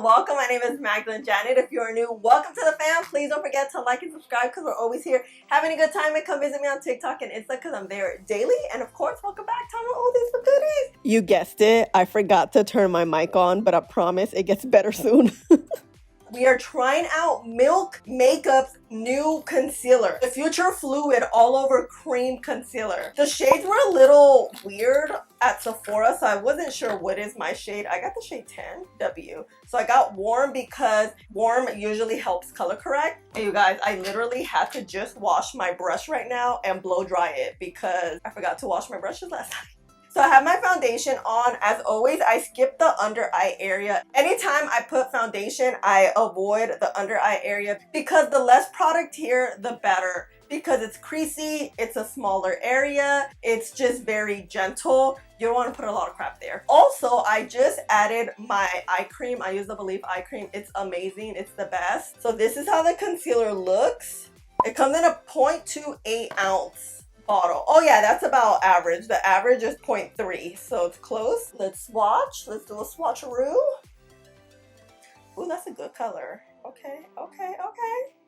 welcome. My name is MagdalineJanet. If you're new, welcome to the fam. Please don't forget to like and subscribe because we're always here having a good time, and come visit me on TikTok and Insta because I'm there daily. And of course, welcome back to all these goodies. You guessed it, I forgot to turn my mic on, but I promise it gets better soon. We are trying out Milk Makeup's new concealer, the Future Fluid All Over Cream Concealer. The shades were a little weird at Sephora, so I wasn't sure what is my shade. I got the shade 10W. So I got Warm because Warm usually helps color correct. And you guys, I literally had to just wash my brush right now and blow dry it because I forgot to wash my brushes last night. So I have my foundation on. As always, I skip the under eye area. Anytime I put foundation, I avoid the under eye area because the less product here, the better. Because it's creasy, it's a smaller area, it's just very gentle. You don't want to put a lot of crap there. Also, I just added my eye cream. I use the Believe eye cream. It's amazing. It's the best. So this is how the concealer looks. It comes in a 0.28 ounce bottle. Oh yeah, that's about average. The average is 0.3, so it's close. Let's swatch. Let's do a swatcheroo. Ooh, that's a good color. Okay.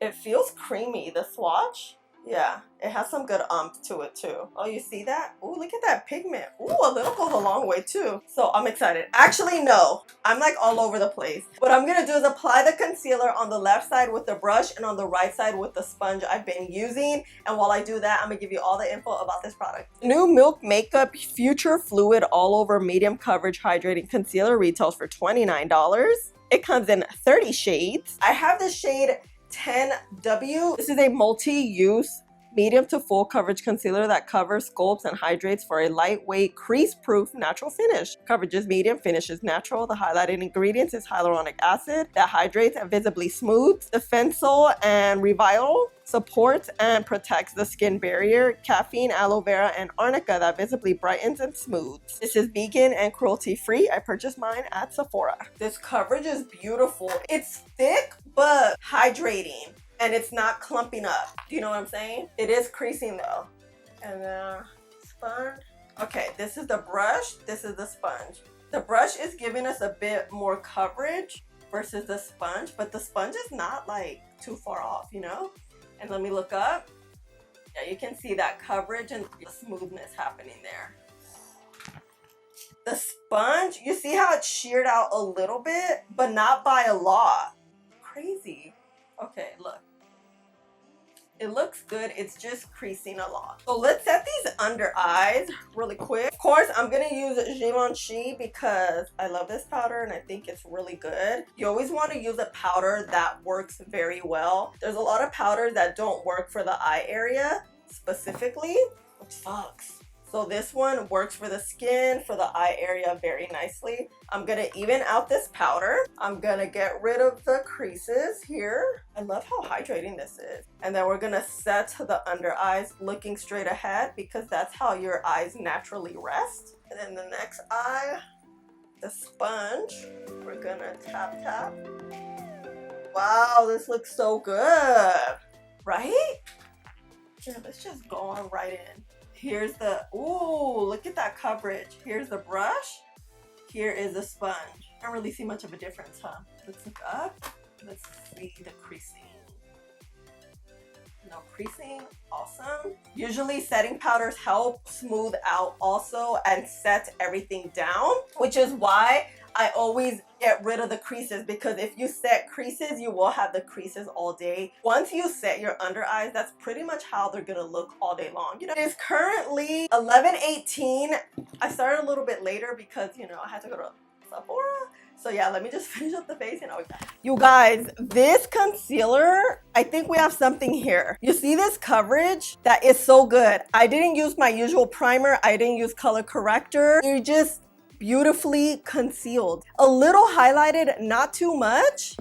It feels creamy, the swatch. Yeah, it has some good umph to it too. Oh, you see that? Ooh, look at that pigment. Ooh, a little goes a long way too. So I'm excited. Actually, no, I'm like all over the place. What I'm gonna do is apply the concealer on the left side with the brush and on the right side with the sponge I've been using. And while I do that, I'm gonna give you all the info about this product. New Milk Makeup Future Fluid All Over Medium Coverage Hydrating Concealer retails for $29. It comes in 30 shades. I have the shade 10W. This is a multi-use medium to full coverage concealer that covers, sculpts, and hydrates for a lightweight, crease-proof natural finish. Coverage is medium, finish is natural. The highlighted ingredients is hyaluronic acid that hydrates and visibly smooths. Defensol and Revital supports and protects the skin barrier. Caffeine, aloe vera, and arnica that visibly brightens and smooths. This is vegan and cruelty-free. I purchased mine at Sephora. This coverage is beautiful. It's thick but hydrating, and it's not clumping up. Do you know what I'm saying? It is creasing though. And then sponge. Okay, this is the brush. This is the sponge. The brush is giving us a bit more coverage versus the sponge, but the sponge is not like too far off, you know? And let me look up. Yeah, you can see that coverage and the smoothness happening there. The sponge, you see how it's sheared out a little bit, but not by a lot. Crazy. Okay, look. It looks good. It's just creasing a lot. So let's set these under eyes really quick. Of course, I'm going to use Givenchy because I love this powder and I think it's really good. You always want to use a powder that works very well. There's a lot of powders that don't work for the eye area specifically, which sucks. So this one works for the skin, for the eye area very nicely. I'm gonna even out this powder. I'm gonna get rid of the creases here. I love how hydrating this is. And then we're gonna set the under eyes looking straight ahead because that's how your eyes naturally rest. And then the next eye, the sponge, we're gonna tap. Wow, this looks so good, right? Yeah, let's just go on right in. Here's the, ooh, look at that coverage. Here's the brush. Here is the sponge. I don't really see much of a difference, huh? Let's look up. Let's see the creasing. No creasing, awesome. Usually setting powders help smooth out also and set everything down, which is why I always get rid of the creases, because if you set creases, you will have the creases all day. Once you set your under eyes, that's pretty much how they're gonna look all day long. You know, it's currently 11:18. I started a little bit later because, you know, I had to go to Sephora. So yeah, let me just finish up the face and I'll be back. You guys, this concealer, I think we have something here. You see this coverage? That is so good. I didn't use my usual primer. I didn't use color corrector. You're just beautifully concealed. A little highlighted, not too much.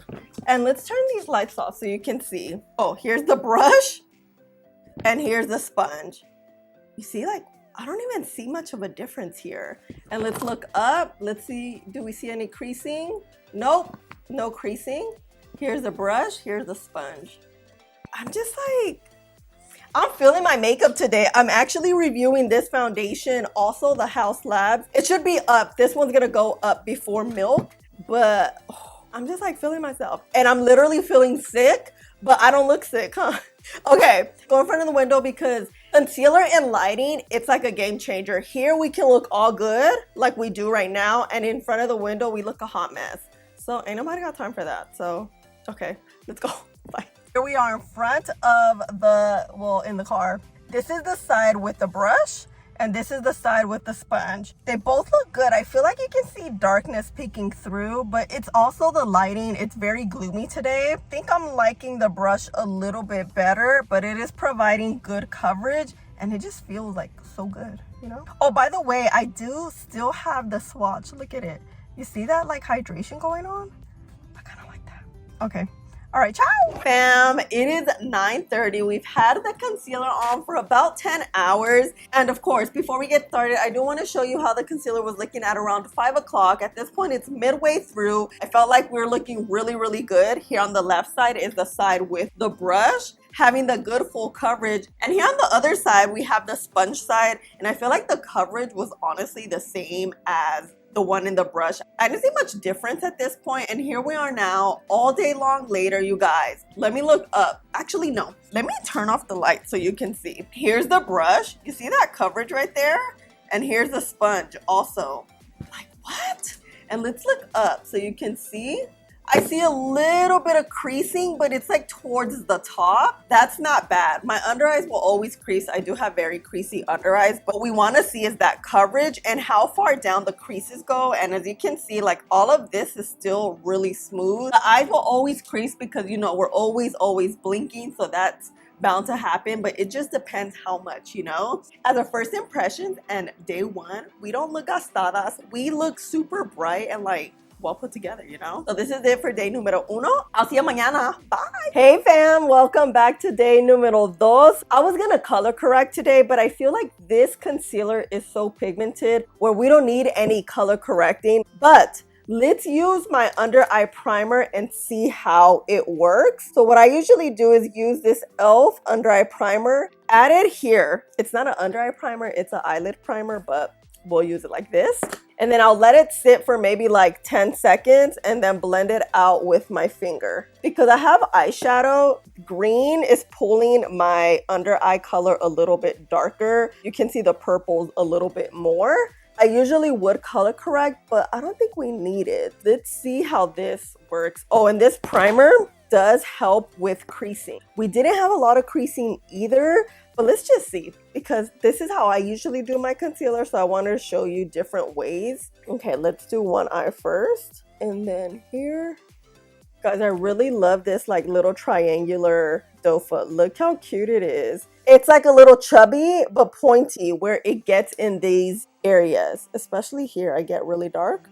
And let's turn these lights off so you can see. Oh, here's the brush and here's the sponge. You see, like, I don't even see much of a difference here. And let's look up. Let's see, do we see any creasing? Nope, no creasing. Here's the brush, here's the sponge. I'm just like, I'm feeling my makeup today. I'm actually reviewing this foundation, also the House Labs. It should be up. This one's gonna go up before Milk, but I'm just like feeling myself. And I'm literally feeling sick, but I don't look sick, huh? Okay, go in front of the window because concealer and lighting, it's like a game changer. Here we can look all good like we do right now. And in front of the window, we look a hot mess. So ain't nobody got time for that. So, okay, let's go. Bye. Here we are in front of in the car. This is the side with the brush. And this is the side with the sponge. They both look good. I feel like you can see darkness peeking through, but it's also the lighting. It's very gloomy today. I think I'm liking the brush a little bit better, but it is providing good coverage and it just feels like so good, you know? Oh, by the way, I do still have the swatch. Look at it. You see that like hydration going on? I kind of like that. Okay. All right, ciao, fam. It is 9:30. We've had the concealer on for about 10 hours. And of course, before we get started, I do want to show you how the concealer was looking at around 5 o'clock. At this point, it's midway through. I felt like we were looking really, really good. Here on the left side is the side with the brush, having the good full coverage. And here on the other side, we have the sponge side. And I feel like the coverage was honestly the same as the one in the brush. I didn't see much difference at this point, and here we are now all day long later, you guys. Let me look up. Actually, no. Let me turn off the light so you can see. Here's the brush. You see that coverage right there? And here's the sponge also. Like, what? And let's look up so you can see. I see a little bit of creasing, but it's like towards the top. That's not bad. My under eyes will always crease. I do have very creasy under eyes, but what we want to see is that coverage and how far down the creases go. And as you can see, like all of this is still really smooth. The eyes will always crease because, you know, we're always blinking. So that's bound to happen, but it just depends how much, you know. As a first impressions and day one, we don't look gastadas. We look super bright and like well put together, you know. So this is it for day numero uno. I'll see you mañana. Bye. Hey fam, welcome back to day numero dos. I was gonna color correct today, but I feel like this concealer is so pigmented where we don't need any color correcting. But let's use my under eye primer and see how it works. So what I usually do is use this e.l.f. under eye primer, add it here. It's not an under eye primer, it's an eyelid primer, but we'll use it like this. And then I'll let it sit for maybe like 10 seconds and then blend it out with my finger. Because I have eyeshadow, green is pulling my under eye color a little bit darker. You can see the purples a little bit more. I usually would color correct, but I don't think we need it. Let's see how this works. Oh, and this primer does help with creasing. We didn't have a lot of creasing either, but let's just see, because this is how I usually do my concealer, so I wanted to show you different ways. Okay, let's do one eye first, and then here. Guys, I really love this like little triangular doe foot. Look how cute it is. It's like a little chubby, but pointy where it gets in these areas. Especially here, I get really dark.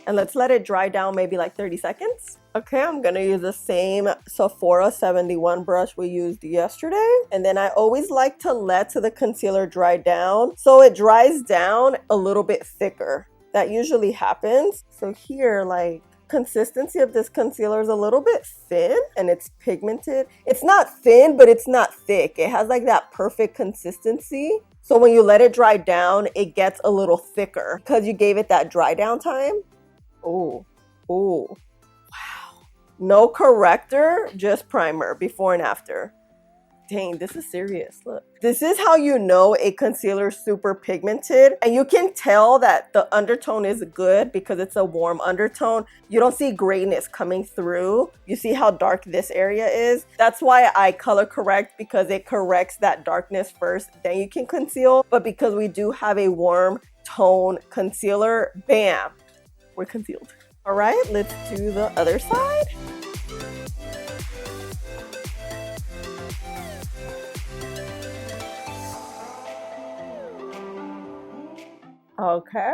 And let's let it dry down maybe like 30 seconds. Okay, I'm gonna use the same Sephora 71 brush we used yesterday. And then I always like to let the concealer dry down so it dries down a little bit thicker. That usually happens. So here, like, consistency of this concealer is a little bit thin and it's pigmented. It's not thin, but it's not thick. It has like that perfect consistency. So when you let it dry down, it gets a little thicker because you gave it that dry down time. Oh, oh, wow. No corrector, just primer, before and after. Dang, this is serious. Look, this is how you know a concealer is super pigmented, and you can tell that the undertone is good because it's a warm undertone. You don't see grayness coming through. You see how dark this area is. That's why I color correct, because it corrects that darkness first, then you can conceal. But because we do have a warm tone concealer, bam, we're concealed. All right, let's do the other side. Okay.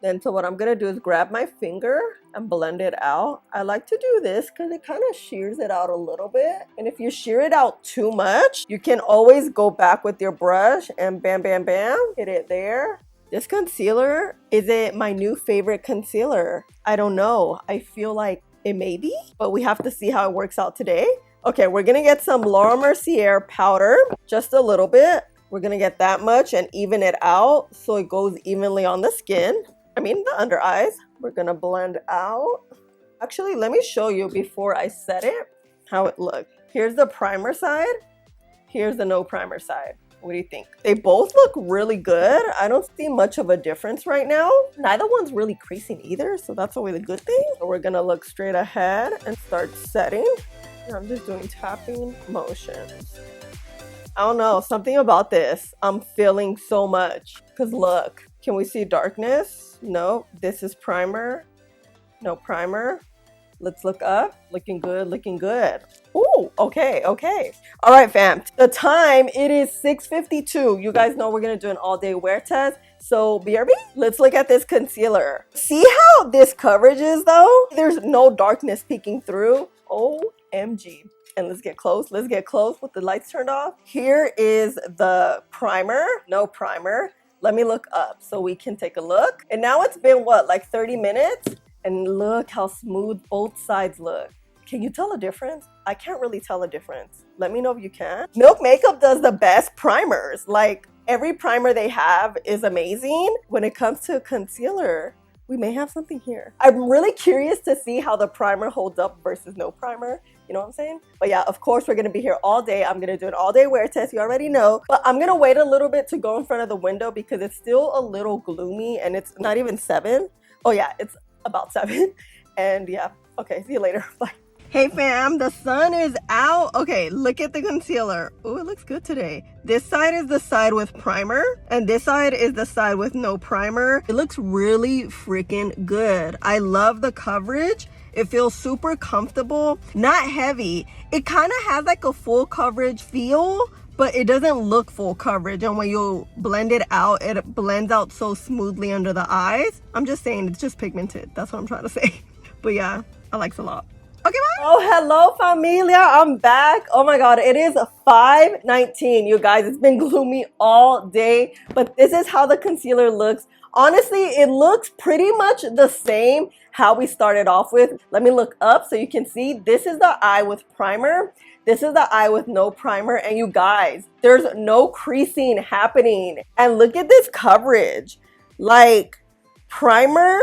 Then so what I'm gonna do is grab my finger and blend it out. I like to do this because it kind of shears it out a little bit. And if you shear it out too much, you can always go back with your brush and bam, bam, bam, hit it there. This concealer, is it my new favorite concealer? I don't know. I feel like it may be, but we have to see how it works out today. Okay, we're gonna get some Laura Mercier powder, just a little bit. We're gonna get that much and even it out so it goes evenly on the skin. the under eyes. We're gonna blend out. Actually, let me show you before I set it how it looks. Here's the primer side. Here's the no primer side. What do you think? They both look really good. I don't see much of a difference right now. Neither one's really creasing either, so that's always a good thing. So we're gonna look straight ahead and start setting. And I'm just doing tapping motions. I don't know, something about this I'm feeling so much. Because look, can we see darkness? No, this is primer. No primer. Let's look up. Looking good, looking good. Ooh, okay. All right, fam. The time, it is 6:52. You guys know we're going to do an all-day wear test. So, BRB, let's look at this concealer. See how this coverage is, though? There's no darkness peeking through. OMG. And let's get close. Let's get close with the lights turned off. Here is the primer. No primer. Let me look up so we can take a look. And now it's been, what, like 30 minutes? And look how smooth both sides look. Can you tell a difference? I can't really tell a difference. Let me know if you can. Milk Makeup does the best primers. Like, every primer they have is amazing. When it comes to concealer, we may have something here. I'm really curious to see how the primer holds up versus no primer. You know what I'm saying? But yeah, of course, we're gonna be here all day. I'm gonna do an all-day wear test, you already know. But I'm gonna wait a little bit to go in front of the window because it's still a little gloomy and it's not even 7. Oh yeah, it's about 7. And yeah, okay, see you later. Bye. Hey fam, the sun is out. Okay, look at the concealer. Oh, it looks good today. This side is the side with primer, and this side is the side with no primer. It looks really freaking good. I love the coverage. It feels super comfortable, not heavy. It kind of has like a full coverage feel, but it doesn't look full coverage. And when you blend it out, it blends out so smoothly under the eyes. I'm just saying, it's just pigmented. That's what I'm trying to say. But yeah, I like it a lot. Okay, bye. Oh, hello, familia. I'm back. Oh my God, it is 5:19. You guys, it's been gloomy all day, but this is how the concealer looks. Honestly, it looks pretty much the same how we started off with. Let me look up so you can see. This is the eye with primer. This is the eye with no primer. And you guys, there's no creasing happening. And look at this coverage. Like, primer,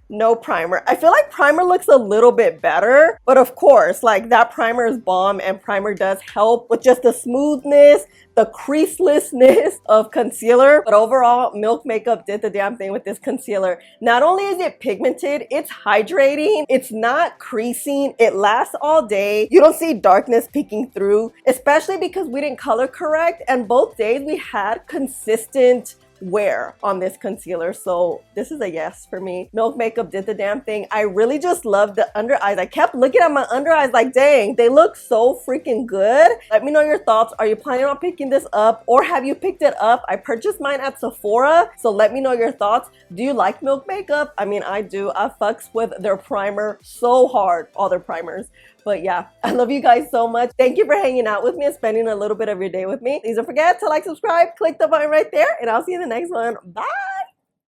no primer. I feel like primer looks a little bit better, but of course, like, that primer is bomb, and primer does help with just the smoothness, the creaselessness of concealer. But overall, Milk Makeup did the damn thing with this concealer. Not only is it pigmented, it's hydrating, it's not creasing, it lasts all day. You don't see darkness peeking through, especially because we didn't color correct, and both days we had consistent wear on this concealer. So this is a yes for me. Milk Makeup did the damn thing. I really just love the under eyes. I kept looking at my under eyes like, dang, they look so freaking good. Let me know your thoughts. Are you planning on picking this up, or have you picked it up? I purchased mine at Sephora, so let me know your thoughts. Do you like Milk Makeup? I mean, I do. I fucks with their primer so hard, all their primers. But yeah, I love you guys so much. Thank you for hanging out with me and spending a little bit of your day with me. Please don't forget to like, subscribe, click the button right there, and I'll see you in the next one. Bye.